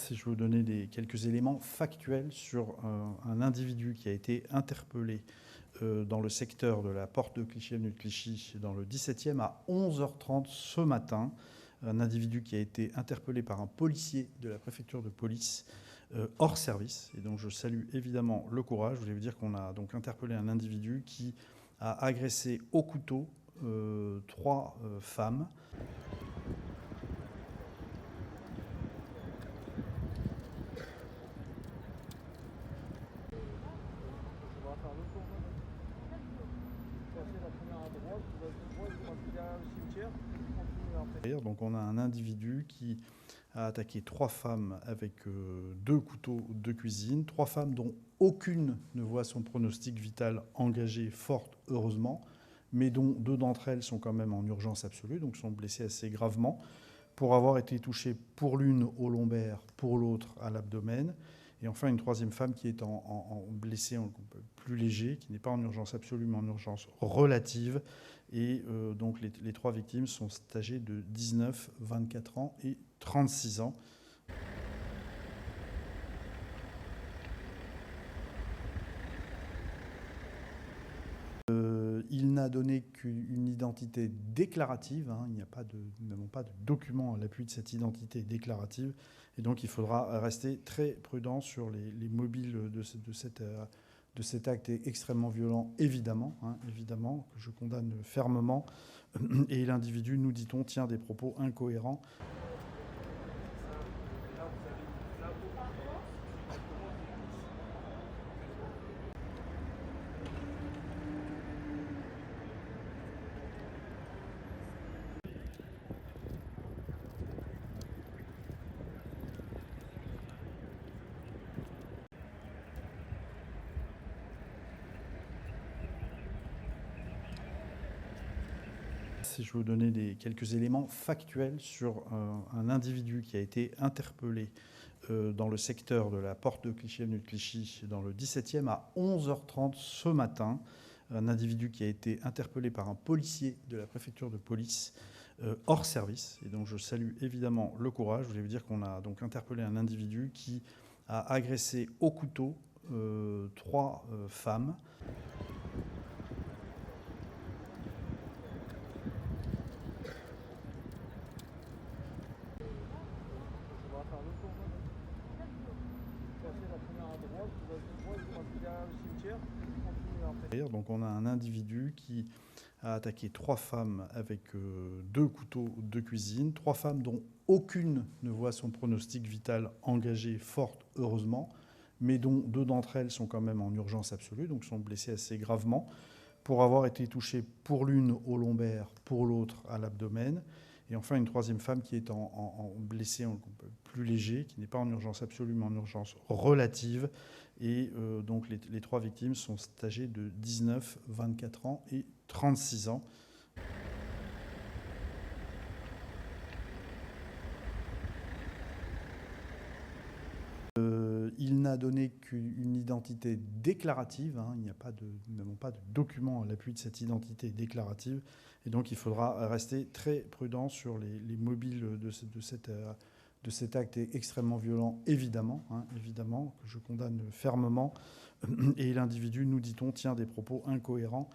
Si je veux donner quelques éléments factuels sur un individu qui a été interpellé dans le secteur de la porte de Clichy, avenue de Clichy, dans le 17e à 11h30 ce matin. Un individu qui a été interpellé par un policier de la préfecture de police hors service. Et donc je salue évidemment le courage. Je voulais vous dire qu'on a donc interpellé un individu qui a agressé au couteau 3 femmes. Donc on a un individu qui a attaqué 3 femmes avec 2 couteaux de cuisine, 3 femmes dont aucune ne voit son pronostic vital engagé, fort heureusement, mais dont 2 d'entre elles sont quand même en urgence absolue, donc sont blessées assez gravement, pour avoir été touchées pour l'une au lombaire, pour l'autre à l'abdomen. Et enfin, une 3e femme qui est en blessée plus léger, qui n'est pas en urgence absolue, mais en urgence relative. Et donc les 3 victimes sont âgées de 19, 24 ans et 36 ans. Il n'a donné qu'une identité déclarative. Nous n'avons pas de document à l'appui de cette identité déclarative. Et donc il faudra rester très prudent sur les mobiles de cet acte extrêmement violent, évidemment, que je condamne fermement. Et l'individu, nous dit-on, tient des propos incohérents. Si je veux donner quelques éléments factuels sur un individu qui a été interpellé dans le secteur de la porte de Clichy, avenue de Clichy, dans le 17e à 11h30 ce matin. Un individu qui a été interpellé par un policier de la préfecture de police hors service. Et donc je salue évidemment le courage. Je voulais vous dire qu'on a donc interpellé un individu qui a agressé au couteau 3 femmes. Donc on a un individu qui a attaqué 3 femmes avec 2 couteaux de cuisine, 3 femmes dont aucune ne voit son pronostic vital engagé, fort heureusement, mais dont 2 d'entre elles sont quand même en urgence absolue, donc sont blessées assez gravement, pour avoir été touchées pour l'une au lombaire, pour l'autre à l'abdomen. Et enfin, une 3e femme qui est en blessée plus léger, qui n'est pas en urgence absolue, mais en urgence relative. Et donc les 3 victimes sont âgées de 19, 24 ans et 36 ans. Il n'a donné qu'une identité déclarative. Nous n'avons pas de document à l'appui de cette identité déclarative. Et donc il faudra rester très prudent sur les mobiles de cet acte extrêmement violent, évidemment, que je condamne fermement. Et l'individu, nous dit-on, tient des propos incohérents.